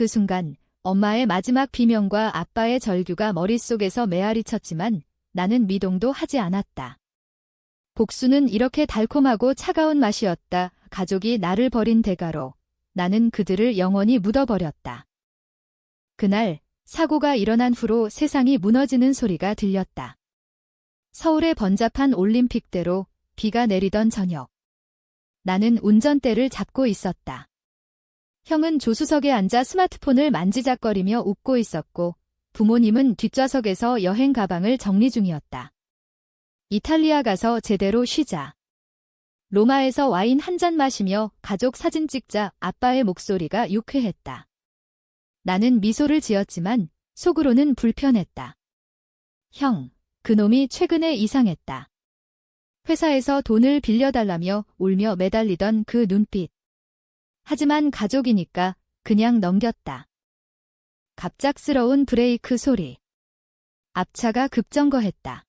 그 순간 엄마의 마지막 비명과 아빠의 절규가 머릿속에서 메아리 쳤지만 나는 미동도 하지 않았다. 복수는 이렇게 달콤하고 차가운 맛이었다. 가족이 나를 버린 대가로 나는 그들을 영원히 묻어버렸다. 그날 사고가 일어난 후로 세상이 무너지는 소리가 들렸다. 서울의 번잡한 올림픽대로 비가 내리던 저녁. 나는 운전대를 잡고 있었다. 형은 조수석에 앉아 스마트폰을 만지작거리며 웃고 있었고 부모님은 뒷좌석에서 여행 가방을 정리 중이었다. 이탈리아 가서 제대로 쉬자. 로마에서 와인 한 잔 마시며 가족 사진 찍자. 아빠의 목소리가 유쾌했다. 나는 미소를 지었지만 속으로는 불편했다. 형, 그놈이 최근에 이상했다. 회사에서 돈을 빌려달라며 울며 매달리던 그 눈빛. 하지만 가족이니까 그냥 넘겼다. 갑작스러운 브레이크 소리. 앞차가 급정거했다.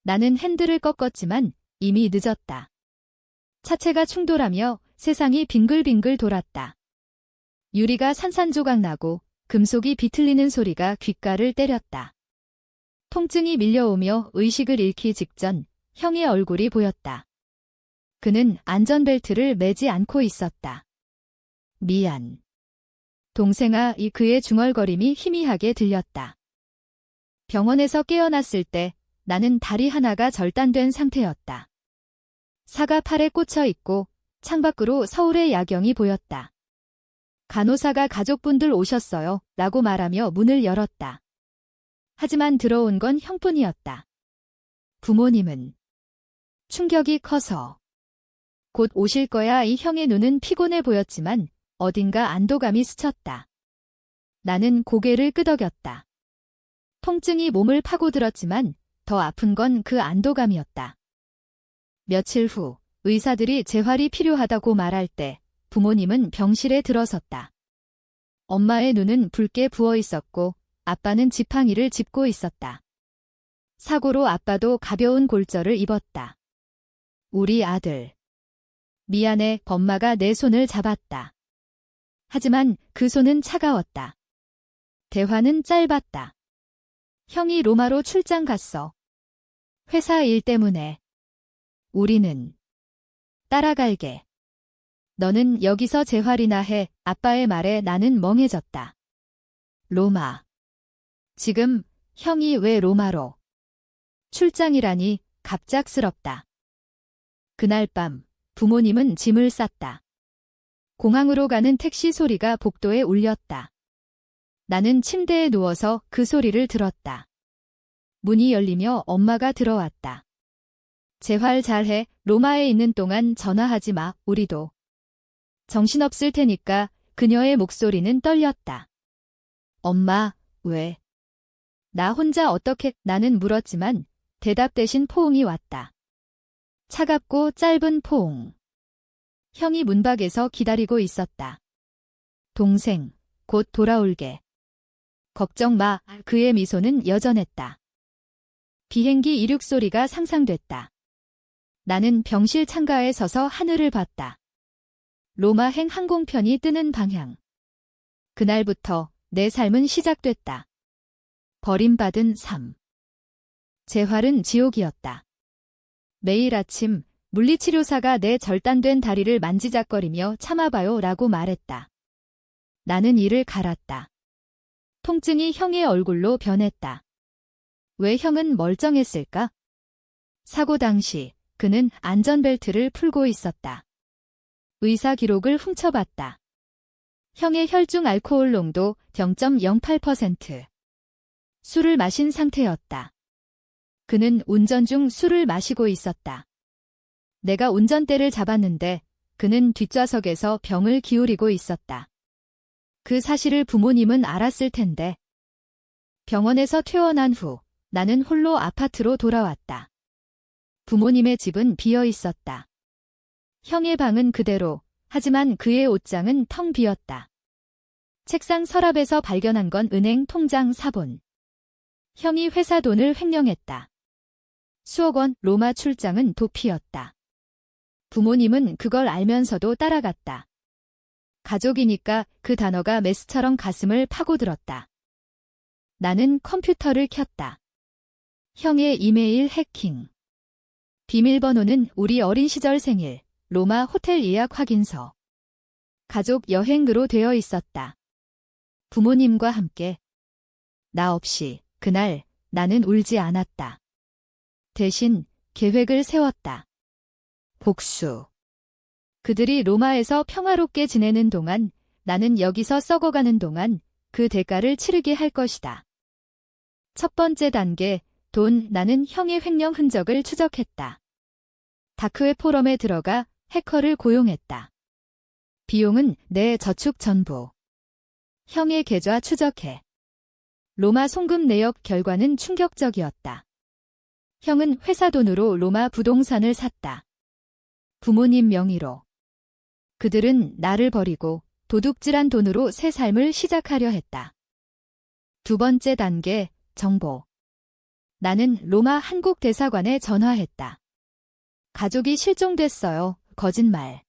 나는 핸들을 꺾었지만 이미 늦었다. 차체가 충돌하며 세상이 빙글빙글 돌았다. 유리가 산산조각 나고 금속이 비틀리는 소리가 귓가를 때렸다. 통증이 밀려오며 의식을 잃기 직전 형의 얼굴이 보였다. 그는 안전벨트를 매지 않고 있었다. 미안. 동생아. 이 그의 중얼거림이 희미하게 들렸다. 병원에서 깨어났을 때 나는 다리 하나가 절단된 상태였다. 사가 팔에 꽂혀 있고 창밖으로 서울의 야경이 보였다. 간호사가 가족분들 오셨어요 라고 말하며 문을 열었다. 하지만 들어온 건 형뿐이었다. 부모님은 충격이 커서 곧 오실 거야. 이 형의 눈은 피곤해 보였지만 어딘가 안도감이 스쳤다. 나는 고개를 끄덕였다. 통증이 몸을 파고들었지만 더 아픈 건 그 안도감이었다. 며칠 후 의사들이 재활이 필요하다고 말할 때 부모님은 병실에 들어섰다. 엄마의 눈은 붉게 부어 있었고 아빠는 지팡이를 짚고 있었다. 사고로 아빠도 가벼운 골절을 입었다. 우리 아들. 미안해. 엄마가 내 손을 잡았다. 하지만 그 손은 차가웠다. 대화는 짧았다. 형이 로마로 출장 갔어. 회사 일 때문에. 우리는 따라갈게. 너는 여기서 재활이나 해. 아빠의 말에 나는 멍해졌다. 로마. 지금 형이 왜 로마로? 출장이라니 갑작스럽다. 그날 밤 부모님은 짐을 쌌다. 공항으로 가는 택시 소리가 복도에 울렸다. 나는 침대에 누워서 그 소리를 들었다. 문이 열리며 엄마가 들어왔다. 재활 잘해. 로마에 있는 동안 전화하지 마. 우리도. 정신없을 테니까. 그녀의 목소리는 떨렸다. 엄마, 왜? 나 혼자 어떻게? 나는 물었지만 대답 대신 포옹이 왔다. 차갑고 짧은 포옹. 형이 문밖에서 기다리고 있었다. 동생, 곧 돌아올게. 걱정 마. 그의 미소는 여전했다. 비행기 이륙 소리가 상상됐다. 나는 병실 창가에 서서 하늘을 봤다. 로마행 항공편이 뜨는 방향. 그날부터 내 삶은 시작됐다. 버림받은 삶. 재활은 지옥이었다. 매일 아침 물리치료사가 내 절단된 다리를 만지작거리며 참아봐요 라고 말했다. 나는 이를 갈았다. 통증이 형의 얼굴로 변했다. 왜 형은 멀쩡했을까? 사고 당시 그는 안전벨트를 풀고 있었다. 의사 기록을 훔쳐봤다. 형의 혈중 알코올 농도 0.08%. 술을 마신 상태였다. 그는 운전 중 술을 마시고 있었다. 내가 운전대를 잡았는데 그는 뒷좌석에서 병을 기울이고 있었다. 그 사실을 부모님은 알았을 텐데. 병원에서 퇴원한 후 나는 홀로 아파트로 돌아왔다. 부모님의 집은 비어 있었다. 형의 방은 그대로, 하지만 그의 옷장은 텅 비었다. 책상 서랍에서 발견한 건 은행 통장 사본. 형이 회사 돈을 횡령했다. 수억 원. 로마 출장은 도피였다. 부모님은 그걸 알면서도 따라갔다. 가족이니까 그 단어가 메스처럼 가슴을 파고들었다. 나는 컴퓨터를 켰다. 형의 이메일 해킹. 비밀번호는 우리 어린 시절 생일, 로마 호텔 예약 확인서. 가족 여행으로 되어 있었다. 부모님과 함께. 나 없이 그날 나는 울지 않았다. 대신 계획을 세웠다. 복수. 그들이 로마에서 평화롭게 지내는 동안, 나는 여기서 썩어가는 동안 그 대가를 치르게 할 것이다. 첫 번째 단계, 돈. 나는 형의 횡령 흔적을 추적했다. 다크웹 포럼에 들어가 해커를 고용했다. 비용은 내 저축 전부. 형의 계좌 추적해. 로마 송금 내역 결과는 충격적이었다. 형은 회사 돈으로 로마 부동산을 샀다. 부모님 명의로. 그들은 나를 버리고 도둑질한 돈으로 새 삶을 시작하려 했다. 두 번째 단계, 정보. 나는 로마 한국 대사관에 전화했다. 가족이 실종됐어요. 거짓말.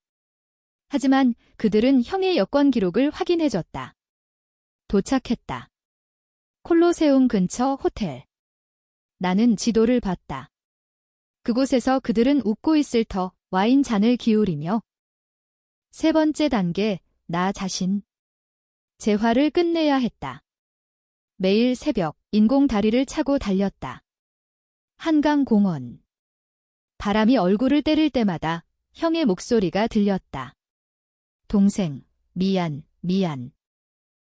하지만 그들은 형의 여권 기록을 확인해줬다. 도착했다. 콜로세움 근처 호텔. 나는 지도를 봤다. 그곳에서 그들은 웃고 있을 터 와인 잔을 기울이며. 세 번째 단계, 나 자신. 재활을 끝내야 했다. 매일 새벽 인공 다리를 차고 달렸다. 한강공원. 바람이 얼굴을 때릴 때마다 형의 목소리가 들렸다. 동생, 미안.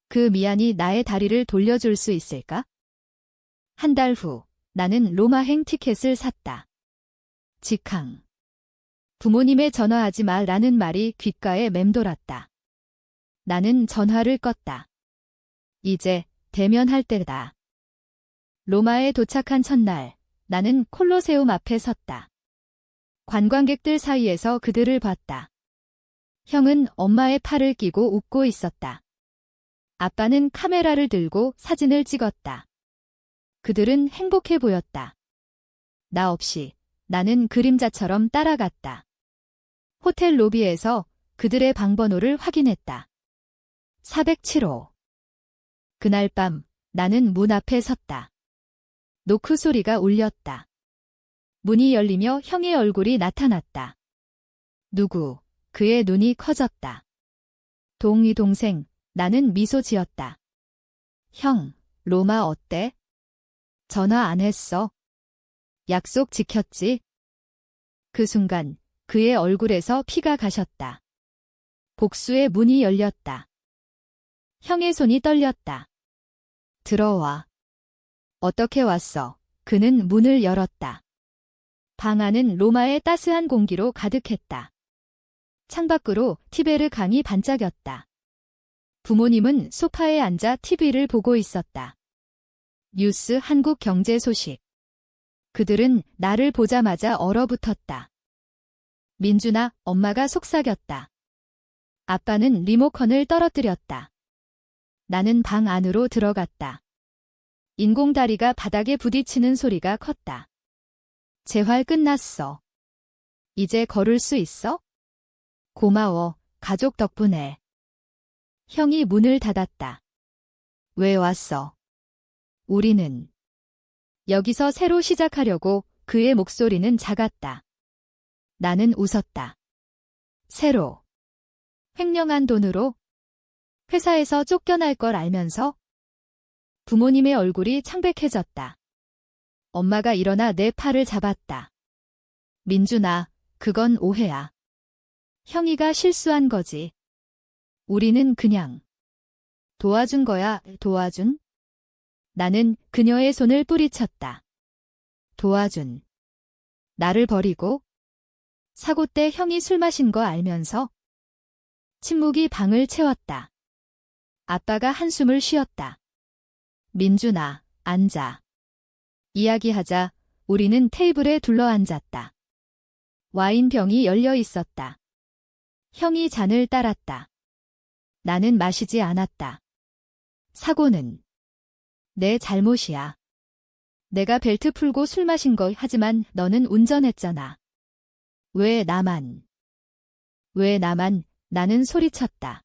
그 미안이 나의 다리를 돌려줄 수 있을까? 한 달 후, 나는 로마행 티켓을 샀다. 직항. 부모님에 전화하지 마라는 말이 귓가에 맴돌았다. 나는 전화를 껐다. 이제 대면할 때다. 로마에 도착한 첫날, 나는 콜로세움 앞에 섰다. 관광객들 사이에서 그들을 봤다. 형은 엄마의 팔을 끼고 웃고 있었다. 아빠는 카메라를 들고 사진을 찍었다. 그들은 행복해 보였다. 나 없이 나는 그림자처럼 따라갔다. 호텔 로비에서 그들의 방번호를 확인했다. 407호. 그날 밤 나는 문 앞에 섰다. 노크 소리가 울렸다. 문이 열리며 형의 얼굴이 나타났다. 누구? 그의 눈이 커졌다. 동희 동생, 나는 미소 지었다. 형, 로마 어때? 전화 안 했어. 약속 지켰지? 그 순간 그의 얼굴에서 피가 가셨다. 복수의 문이 열렸다. 형의 손이 떨렸다. 들어와. 어떻게 왔어? 그는 문을 열었다. 방 안은 로마의 따스한 공기로 가득했다. 창밖으로 티베르 강이 반짝였다. 부모님은 소파에 앉아 TV를 보고 있었다. 뉴스 한국 경제 소식. 그들은 나를 보자마자 얼어붙었다. 민준아, 엄마가 속삭였다. 아빠는 리모컨을 떨어뜨렸다. 나는 방 안으로 들어갔다. 인공다리가 바닥에 부딪히는 소리가 컸다. 재활 끝났어. 이제 걸을 수 있어? 고마워, 가족 덕분에. 형이 문을 닫았다. 왜 왔어? 우리는. 여기서 새로 시작하려고. 그의 목소리는 작았다. 나는 웃었다. 새로. 횡령한 돈으로? 회사에서 쫓겨날 걸 알면서? 부모님의 얼굴이 창백해졌다. 엄마가 일어나 내 팔을 잡았다. 민준아, 그건 오해야. 형이가 실수한 거지. 우리는 그냥 도와준 거야. 도와준? 나는 그녀의 손을 뿌리쳤다. 도와준. 나를 버리고? 사고 때 형이 술 마신 거 알면서? 침묵이 방을 채웠다. 아빠가 한숨을 쉬었다. 민준아, 앉아. 이야기하자. 우리는 테이블에 둘러앉았다. 와인병이 열려 있었다. 형이 잔을 따랐다. 나는 마시지 않았다. 사고는 내 잘못이야. 내가 벨트 풀고 술 마신 거. 하지만 너는 운전했잖아. 왜 나만? 나는 소리쳤다.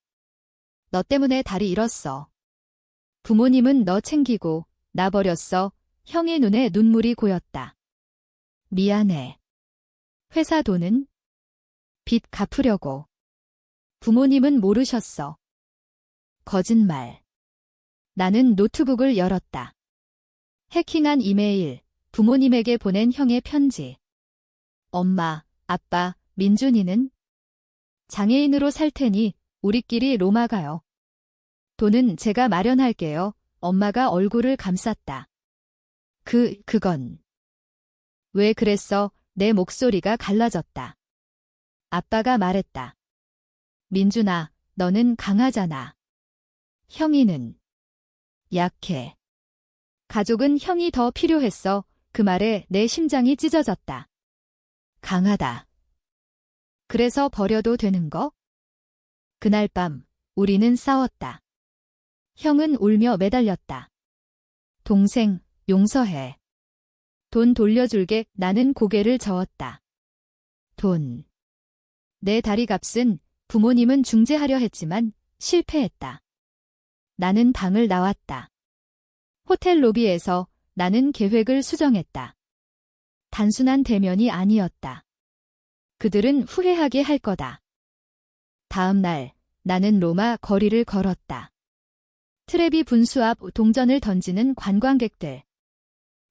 너 때문에 다리 잃었어. 부모님은 너 챙기고 나 버렸어. 형의 눈에 눈물이 고였다. 미안해. 회사 돈은? 빚 갚으려고. 부모님은 모르셨어. 거짓말. 나는 노트북을 열었다. 해킹한 이메일, 부모님에게 보낸 형의 편지. 엄마, 아빠, 민준이는? 장애인으로 살 테니 우리끼리 로마 가요. 돈은 제가 마련할게요. 엄마가 얼굴을 감쌌다. 그건. 왜 그랬어? 내 목소리가 갈라졌다. 아빠가 말했다. 민준아, 너는 강하잖아. 형이는 약해. 가족은 형이 더 필요했어. 그 말에 내 심장이 찢어졌다. 강하다. 그래서 버려도 되는 거? 그날 밤, 우리는 싸웠다. 형은 울며 매달렸다. 동생, 용서해. 돈 돌려줄게. 나는 고개를 저었다. 돈. 내 다리 값은 부모님은 중재하려 했지만 실패했다. 나는 방을 나왔다. 호텔 로비에서 나는 계획을 수정했다. 단순한 대면이 아니었다. 그들은 후회하게 할 거다. 다음 날, 나는 로마 거리를 걸었다. 트레비 분수 앞 동전을 던지는 관광객들.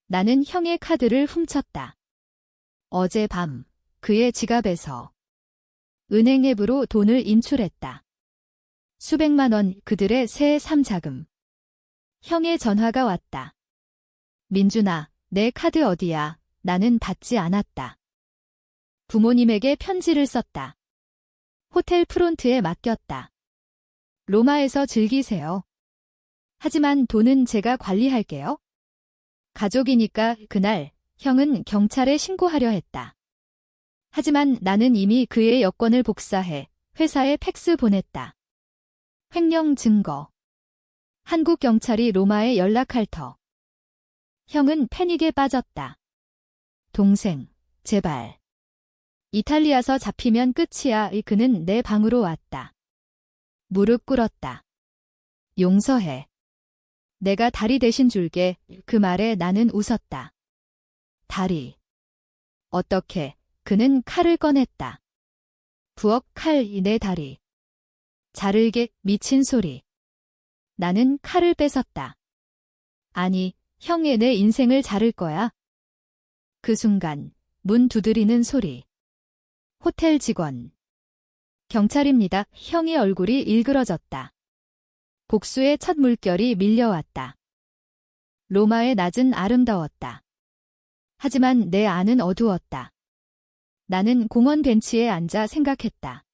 나는 형의 카드를 훔쳤다. 어젯밤, 그의 지갑에서 은행 앱으로 돈을 인출했다. 수백만 원, 그들의 새 삶자금. 형의 전화가 왔다. 민준아, 내 카드 어디야? 나는 받지 않았다. 부모님에게 편지를 썼다. 호텔 프론트에 맡겼다. 로마에서 즐기세요. 하지만 돈은 제가 관리할게요. 가족이니까. 그날 형은 경찰에 신고하려 했다. 하지만 나는 이미 그의 여권을 복사해 회사에 팩스 보냈다. 횡령 증거. 한국 경찰이 로마에 연락할 터. 형은 패닉에 빠졌다. 동생, 제발. 이탈리아서 잡히면 끝이야. 그는 내 방으로 왔다. 무릎 꿇었다. 용서해. 내가 다리 대신 줄게. 그 말에 나는 웃었다. 다리. 어떻게? 그는 칼을 꺼냈다. 부엌 칼, 내 다리. 자르게. 미친 소리. 나는 칼을 뺏었다. 아니, 형의 내 인생을 자를 거야. 그 순간 문 두드리는 소리. 호텔 직원. 경찰입니다. 형의 얼굴이 일그러졌다. 복수의 첫 물결이 밀려왔다. 로마의 낮은 아름다웠다. 하지만 내 안은 어두웠다. 나는 공원 벤치에 앉아 생각했다.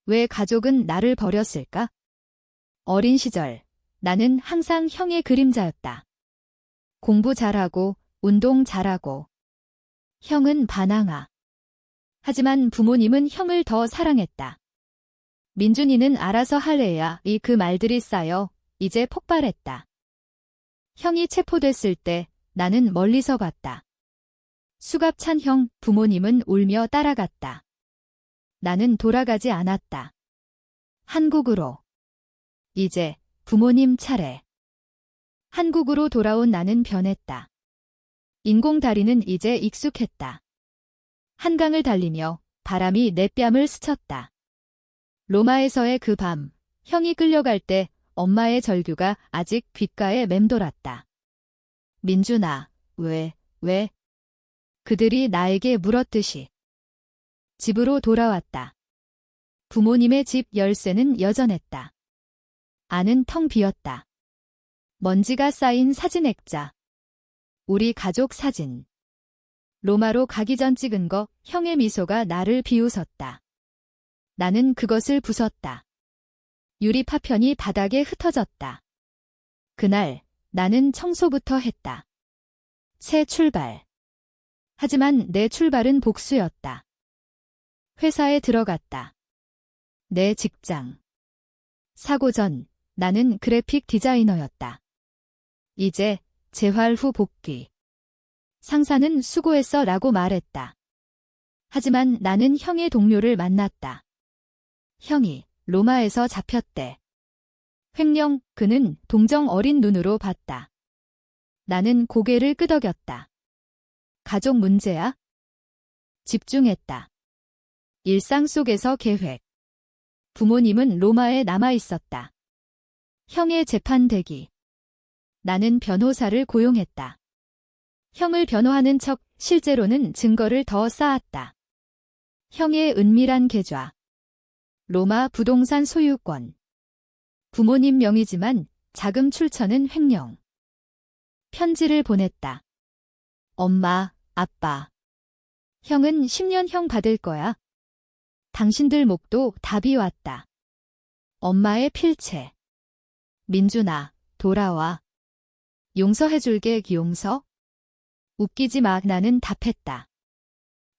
왜 가족은 나를 버렸을까? 어린 시절, 나는 항상 형의 그림자였다. 공부 잘하고, 운동 잘하고. 형은 반항아. 하지만 부모님은 형을 더 사랑했다. 민준이는 알아서 할 애야. 그 말들이 쌓여 이제 폭발했다. 형이 체포됐을 때 나는 멀리서 봤다. 수갑찬 형, 부모님은 울며 따라갔다. 나는 돌아가지 않았다. 한국으로. 이제 부모님 차례. 한국으로 돌아온 나는 변했다. 인공다리는 이제 익숙했다. 한강을 달리며 바람이 내 뺨을 스쳤다. 로마에서의 그 밤, 형이 끌려갈 때 엄마의 절규가 아직 귓가에 맴돌았다. 민준아, 왜? 그들이 나에게 물었듯이. 집으로 돌아왔다. 부모님의 집 열쇠는 여전했다. 안은 텅 비었다. 먼지가 쌓인 사진 액자. 우리 가족 사진. 로마로 가기 전 찍은 거. 형의 미소가 나를 비웃었다. 나는 그것을 부쉈다. 유리 파편이 바닥에 흩어졌다. 그날 나는 청소부터 했다. 새 출발. 하지만 내 출발은 복수였다. 회사에 들어갔다. 내 직장. 사고 전 나는 그래픽 디자이너였다. 이제 재활 후 복귀. 상사는 수고했어 라고 말했다. 하지만 나는 형의 동료를 만났다. 형이 로마에서 잡혔대. 횡령, 그는 동정 어린 눈으로 봤다. 나는 고개를 끄덕였다. 가족 문제야? 집중했다. 일상 속에서 계획. 부모님은 로마에 남아 있었다. 형의 재판 대기. 나는 변호사를 고용했다. 형을 변호하는 척 실제로는 증거를 더 쌓았다. 형의 은밀한 계좌. 로마 부동산 소유권. 부모님 명의지만 자금 출처는 횡령. 편지를 보냈다. 엄마, 아빠. 형은 10년형 받을 거야. 당신들 목도 답이 왔다. 엄마의 필체. 민준아, 돌아와. 용서해줄게, 용서? 웃기지 마, 나는 답했다.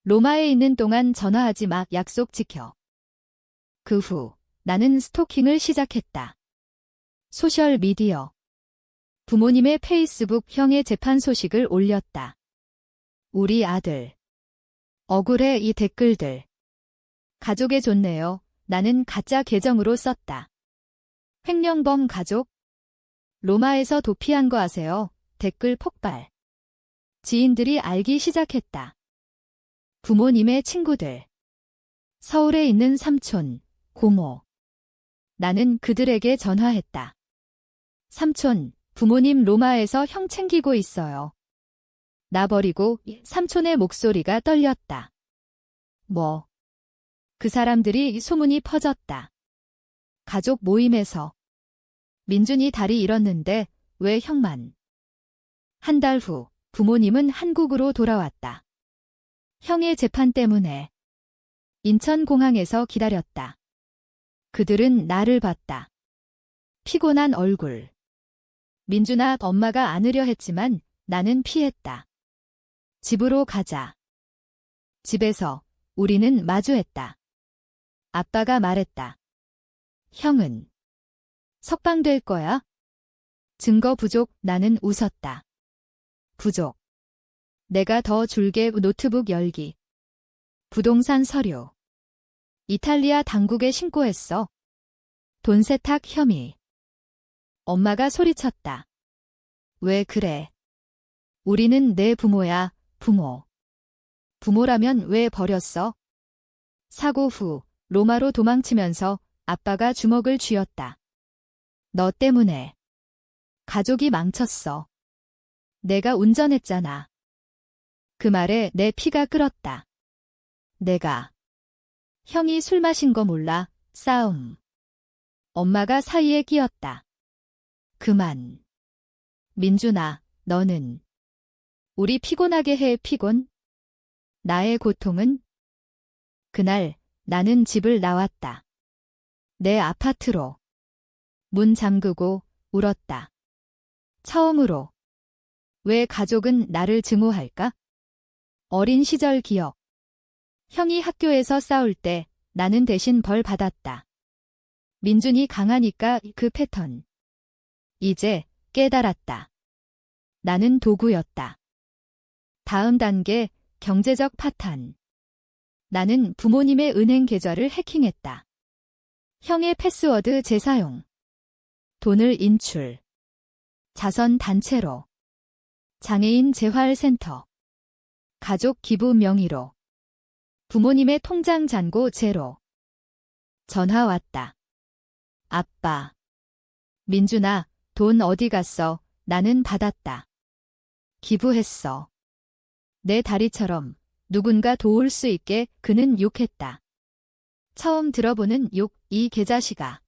로마에 있는 동안 전화하지 마, 약속 지켜. 그 후, 나는 스토킹을 시작했다. 소셜미디어. 부모님의 페이스북 형의 재판 소식을 올렸다. 우리 아들. 억울해 이 댓글들. 가족에 좋네요. 나는 가짜 계정으로 썼다. 횡령범 가족? 로마에서 도피한 거 아세요? 댓글 폭발. 지인들이 알기 시작했다. 부모님의 친구들. 서울에 있는 삼촌, 고모. 나는 그들에게 전화했다. 삼촌, 부모님 로마에서 형 챙기고 있어요. 나 버리고 삼촌의 목소리가 떨렸다. 뭐? 그 사람들이 소문이 퍼졌다. 가족 모임에서. 민준이 다리 잃었는데 왜 형만? 한 달 후 부모님은 한국으로 돌아왔다. 형의 재판 때문에. 인천공항에서 기다렸다. 그들은 나를 봤다. 피곤한 얼굴. 민준아, 엄마가 안으려 했지만 나는 피했다. 집으로 가자. 집에서 우리는 마주했다. 아빠가 말했다. 형은 석방될 거야? 증거 부족. 나는 웃었다. 부족. 내가 더 줄게. 노트북 열기. 부동산 서류. 이탈리아 당국에 신고했어. 돈 세탁 혐의. 엄마가 소리쳤다. 왜 그래? 우리는 내 부모야, 부모. 부모라면 왜 버렸어? 사고 후 로마로 도망치면서 아빠가 주먹을 쥐었다. 너 때문에. 가족이 망쳤어. 내가 운전했잖아. 그 말에 내 피가 끓었다. 내가. 형이 술 마신 거 몰라. 싸움. 엄마가 사이에 끼었다. 그만. 민준아, 너는. 우리 피곤하게 해, 피곤? 나의 고통은? 그날 나는 집을 나왔다. 내 아파트로. 문 잠그고 울었다. 처음으로. 왜 가족은 나를 증오할까? 어린 시절 기억. 형이 학교에서 싸울 때 나는 대신 벌 받았다. 민준이 강하니까 그 패턴. 이제 깨달았다. 나는 도구였다. 다음 단계, 경제적 파탄. 나는 부모님의 은행 계좌를 해킹했다. 형의 패스워드 재사용. 돈을 인출. 자선 단체로. 장애인 재활센터. 가족 기부 명의로. 부모님의 통장 잔고 제로. 전화 왔다. 아빠. 민준아, 돈 어디 갔어? 나는 받았다. 기부했어. 내 다리처럼 누군가 도울 수 있게. 그는 욕했다. 처음 들어보는 욕, 이 개자식아.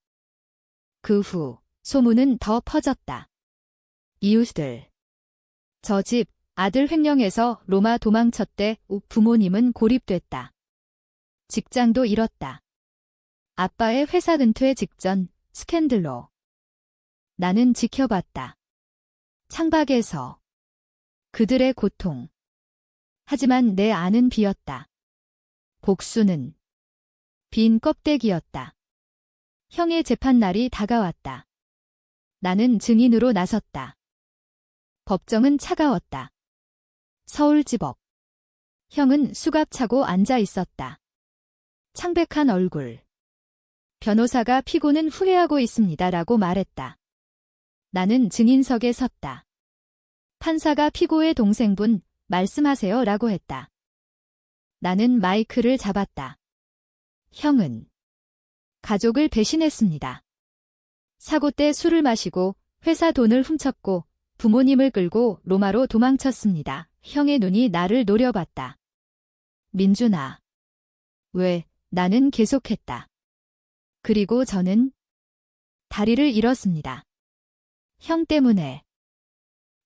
그 후 소문은 더 퍼졌다. 이웃들. 저 집 아들 횡령해서 로마 도망쳤대. 부모님은 고립됐다. 직장도 잃었다. 아빠의 회사 은퇴 직전 스캔들로. 나는 지켜봤다. 창밖에서. 그들의 고통. 하지만 내 안은 비었다. 복수는 빈 껍데기였다. 형의 재판날이 다가왔다. 나는 증인으로 나섰다. 법정은 차가웠다. 서울지법. 형은 수갑 차고 앉아 있었다. 창백한 얼굴. 변호사가 피고는 후회하고 있습니다라고 말했다. 나는 증인석에 섰다. 판사가 피고의 동생분 말씀하세요 라고 했다. 나는 마이크를 잡았다. 형은 가족을 배신했습니다. 사고 때 술을 마시고 회사 돈을 훔쳤고 부모님을 끌고 로마로 도망쳤습니다. 형의 눈이 나를 노려봤다. 민준아. 왜? 나는 계속했다. 그리고 저는 다리를 잃었습니다. 형 때문에.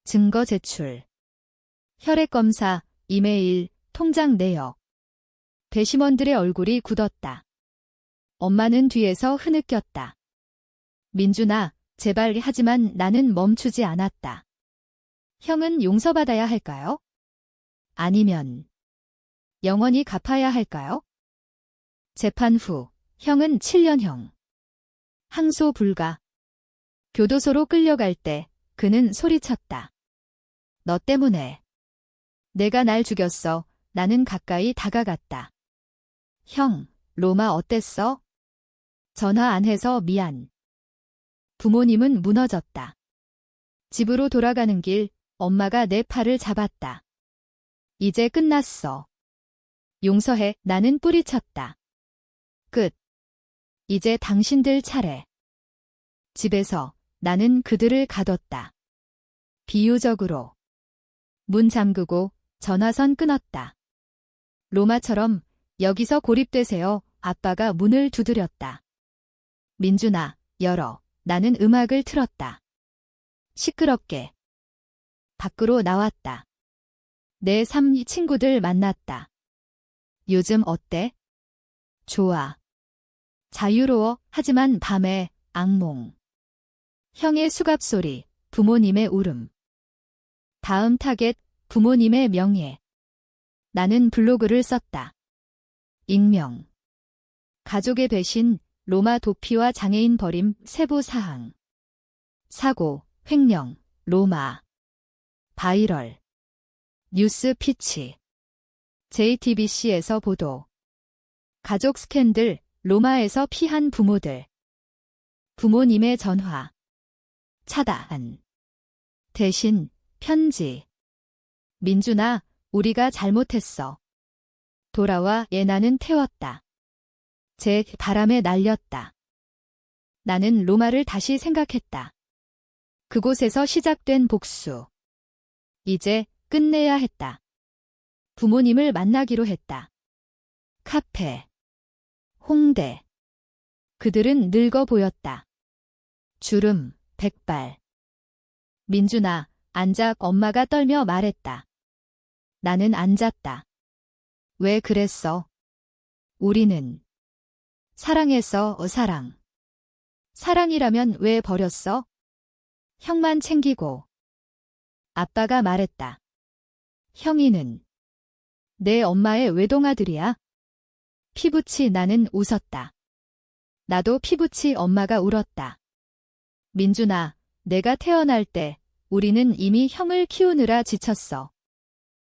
증거 제출. 혈액검사, 이메일, 통장 내역. 배심원들의 얼굴이 굳었다. 엄마는 뒤에서 흐느꼈다. 민준아, 제발 하지만 나는 멈추지 않았다. 형은 용서받아야 할까요? 아니면 영원히 갚아야 할까요? 재판 후 형은 7년형. 항소 불가. 교도소로 끌려갈 때 그는 소리쳤다. 너 때문에. 내가 날 죽였어. 나는 가까이 다가갔다. 형, 로마 어땠어? 전화 안 해서 미안. 부모님은 무너졌다. 집으로 돌아가는 길 엄마가 내 팔을 잡았다. 이제 끝났어. 용서해. 나는 뿌리쳤다. 끝. 이제 당신들 차례. 집에서 나는 그들을 가뒀다. 비유적으로. 문 잠그고 전화선 끊었다. 로마처럼 여기서 고립되세요. 아빠가 문을 두드렸다. 민준아, 열어. 나는 음악을 틀었다. 시끄럽게. 밖으로 나왔다. 내 친구들 만났다. 요즘 어때? 좋아. 자유로워. 하지만 밤에 악몽. 형의 수갑 소리, 부모님의 울음. 다음 타겟, 부모님의 명예. 나는 블로그를 썼다. 익명. 가족의 배신, 로마 도피와 장애인 버림, 세부 사항. 사고, 횡령, 로마. 바이럴. 뉴스 피치. JTBC에서 보도. 가족 스캔들, 로마에서 피한 부모들. 부모님의 전화. 차단. 대신, 편지. 민준아, 우리가 잘못했어. 돌아와. 나는 태웠다. 제 바람에 날렸다. 나는 로마를 다시 생각했다. 그곳에서 시작된 복수. 이제 끝내야 했다. 부모님을 만나기로 했다. 카페. 홍대. 그들은 늙어 보였다. 주름, 백발. 민준아, 앉아. 엄마가 떨며 말했다. 나는 앉았다. 왜 그랬어? 우리는 사랑했어. 사랑. 사랑이라면 왜 버렸어? 형만 챙기고. 아빠가 말했다. 형이는 내 엄마의 외동아들이야. 피부치. 나는 웃었다. 나도 피부치. 엄마가 울었다. 민준아, 내가 태어날 때 우리는 이미 형을 키우느라 지쳤어.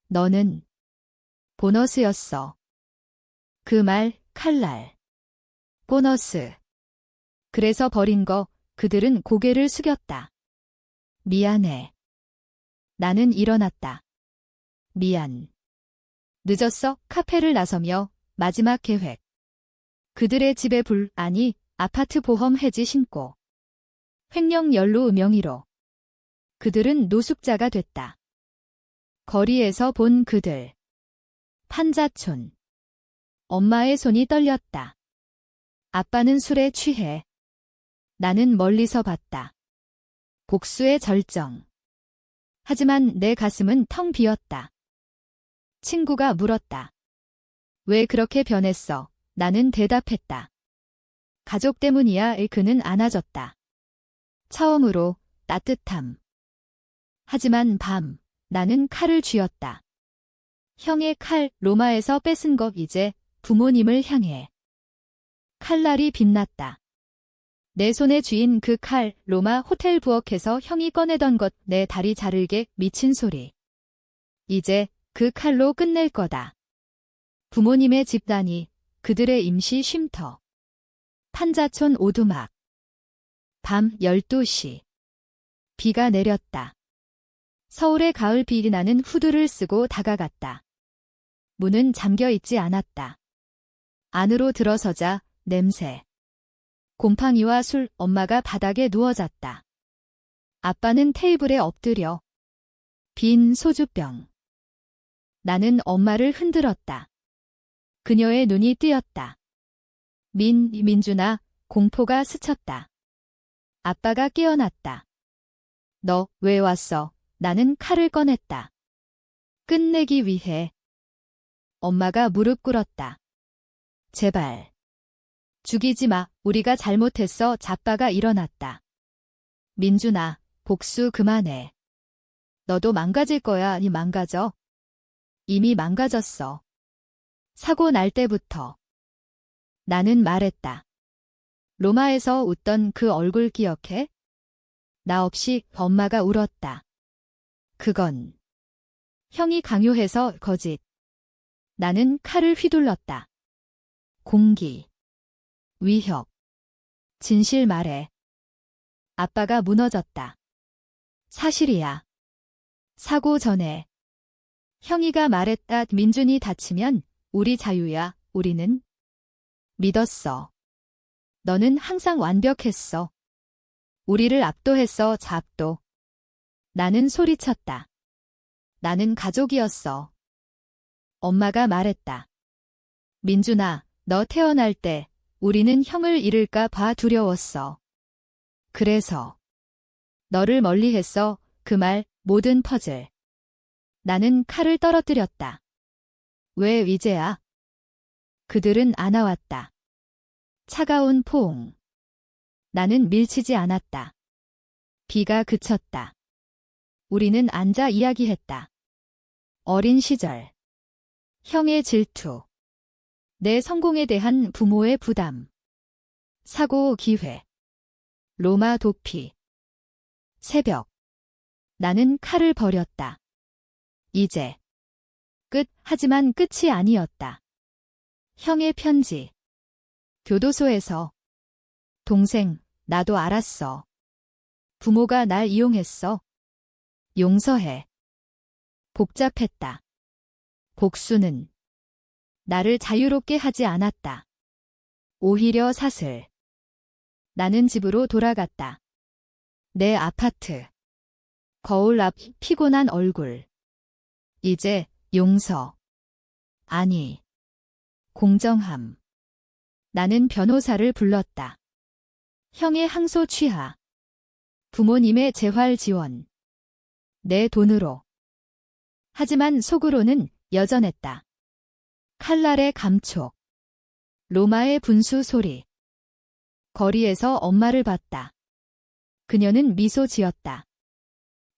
너는 보너스였어. 그 말, 칼날. 보너스. 그래서 버린 거. 그들은 고개를 숙였다. 미안해. 나는 일어났다. 미안. 늦었어. 카페를 나서며 마지막 계획. 그들의 집에 불, 아니, 아파트 보험 해지 신고. 횡령 연루 명의로. 그들은 노숙자가 됐다. 거리에서 본 그들. 판자촌. 엄마의 손이 떨렸다. 아빠는 술에 취해. 나는 멀리서 봤다. 복수의 절정. 하지만 내 가슴은 텅 비었다. 친구가 물었다. 왜 그렇게 변했어? 나는 대답했다. 가족 때문이야. 그는 안아줬다. 처음으로 따뜻함. 하지만 밤, 나는 칼을 쥐었다. 형의 칼, 로마에서 뺏은 것. 이제 부모님을 향해. 칼날이 빛났다. 내 손에 쥐인 그 칼, 로마 호텔 부엌에서 형이 꺼내던 것. 내 다리 자르게 미친 소리. 이제 그 칼로 끝낼 거다. 부모님의 집단이, 그들의 임시 쉼터. 판자촌 오두막. 밤 12시. 비가 내렸다. 서울의 가을 비리 나는 후드를 쓰고 다가갔다. 문은 잠겨 있지 않았다. 안으로 들어서자 냄새. 곰팡이와 술. 엄마가 바닥에 누워잤다. 아빠는 테이블에 엎드려. 빈 소주병. 나는 엄마를 흔들었다. 그녀의 눈이 뜨였다. 민준아, 공포가 스쳤다. 아빠가 깨어났다. 너 왜 왔어? 나는 칼을 꺼냈다. 끝내기 위해. 엄마가 무릎 꿇었다. 제발. 죽이지 마. 우리가 잘못했어. 자빠가 일어났다. 민준아, 복수 그만해. 너도 망가질 거야. 아니 망가져. 이미 망가졌어. 사고 날 때부터. 나는 말했다. 로마에서 웃던 그 얼굴 기억해? 나 없이. 엄마가 울었다. 그건 형이 강요해서 거짓. 나는 칼을 휘둘렀다. 공기. 위협. 진실 말해. 아빠가 무너졌다. 사실이야. 사고 전에 형이가 말했다. 민준이 다치면 우리 자유야. 우리는 믿었어. 너는 항상 완벽했어. 우리를 압도했어. 압도. 나는 소리쳤다. 나는 가족이었어. 엄마가 말했다. 민준아, 너 태어날 때 우리는 형을 잃을까 봐 두려웠어. 그래서 너를 멀리했어. 그 말, 모든 퍼즐. 나는 칼을 떨어뜨렸다. 왜 이제야? 그들은 안 와왔다. 차가운 포옹. 나는 밀치지 않았다. 비가 그쳤다. 우리는 앉아 이야기했다. 어린 시절. 형의 질투. 내 성공에 대한 부모의 부담. 사고 기회. 로마 도피. 새벽. 나는 칼을 버렸다. 이제. 끝. 하지만 끝이 아니었다. 형의 편지. 교도소에서. 동생, 나도 알았어. 부모가 날 이용했어. 용서해. 복잡했다. 복수는 나를 자유롭게 하지 않았다. 오히려 사슬. 나는 집으로 돌아갔다. 내 아파트. 거울 앞 피곤한 얼굴. 이제 용서. 아니. 공정함. 나는 변호사를 불렀다. 형의 항소 취하. 부모님의 재활 지원. 내 돈으로. 하지만 속으로는 여전했다. 칼날의 감촉. 로마의 분수 소리. 거리에서 엄마를 봤다. 그녀는 미소 지었다.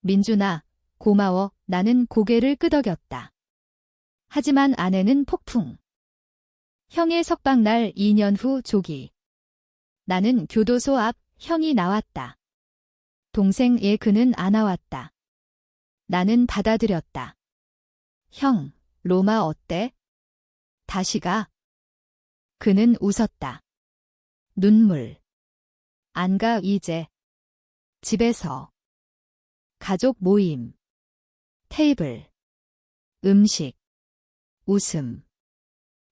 민준아, 고마워. 나는 고개를 끄덕였다. 하지만 아내는 폭풍. 형의 석방날 2년 후 조기. 나는 교도소 앞. 형이 나왔다. 동생의 그는 안 나왔다. 나는 받아들였다. 형, 로마 어때? 다시 가. 그는 웃었다. 눈물. 안 가 이제. 집에서. 가족 모임. 테이블. 음식. 웃음.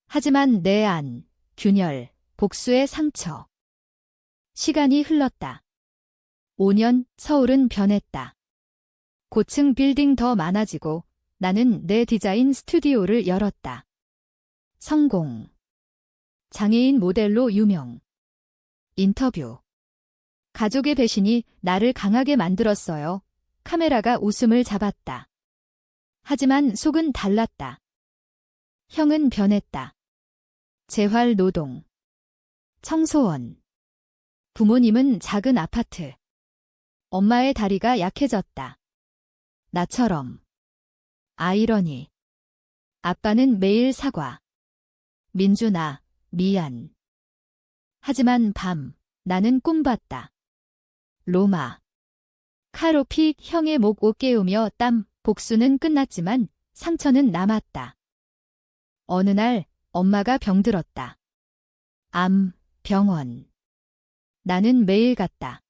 하지만 내 안, 균열, 복수의 상처. 시간이 흘렀다. 5년, 서울은 변했다. 고층 빌딩 더 많아지고 나는 내 디자인 스튜디오를 열었다. 성공. 장애인 모델로 유명. 인터뷰. 가족의 배신이 나를 강하게 만들었어요. 카메라가 웃음을 잡았다. 하지만 속은 달랐다. 형은 변했다. 재활 노동. 청소원. 부모님은 작은 아파트. 엄마의 다리가 약해졌다. 나처럼. 아이러니. 아빠는 매일 사과. 민준아, 미안. 하지만 밤, 나는 꿈봤다. 로마. 카로피 형의 목 옷 깨우며 땀, 복수는 끝났지만 상처는 남았다. 어느 날 엄마가 병들었다. 암, 병원. 나는 매일 갔다.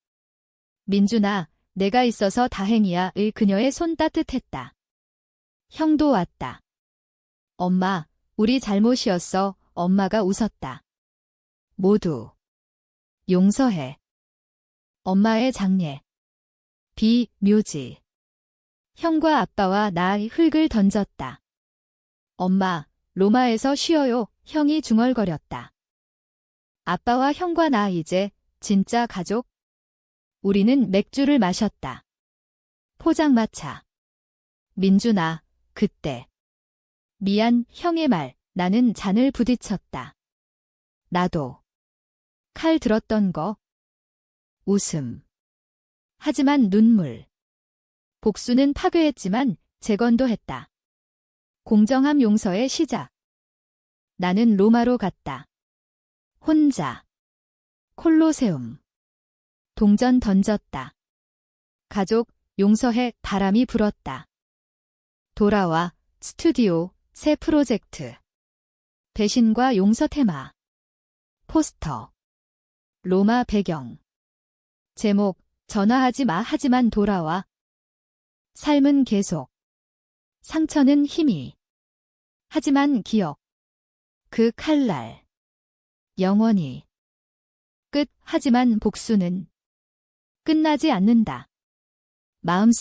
민준아, 내가 있어서 다행이야. 의 그녀의 손 따뜻했다. 형도 왔다. 엄마, 우리 잘못이었어. 엄마가 웃었다. 모두 용서해. 엄마의 장례. 비묘지. 형과 아빠와 나의 흙을 던졌다. 엄마, 로마에서 쉬어요. 형이 중얼거렸다. 아빠와 형과 나 이제 진짜 가족? 우리는 맥주를 마셨다. 포장마차. 민준아, 그때. 미안, 형의 말. 나는 잔을 부딪혔다. 나도. 칼 들었던 거. 웃음. 하지만 눈물. 복수는 파괴했지만 재건도 했다. 공정함 용서의 시작. 나는 로마로 갔다. 혼자. 콜로세움. 동전 던졌다. 가족, 용서해. 바람이 불었다. 돌아와. 스튜디오. 새 프로젝트. 배신과 용서 테마. 포스터. 로마 배경. 제목, 전화하지 마. 하지만 돌아와. 삶은 계속. 상처는 힘이. 하지만 기억. 그 칼날. 영원히. 끝. 하지만 복수는 끝나지 않는다. 마음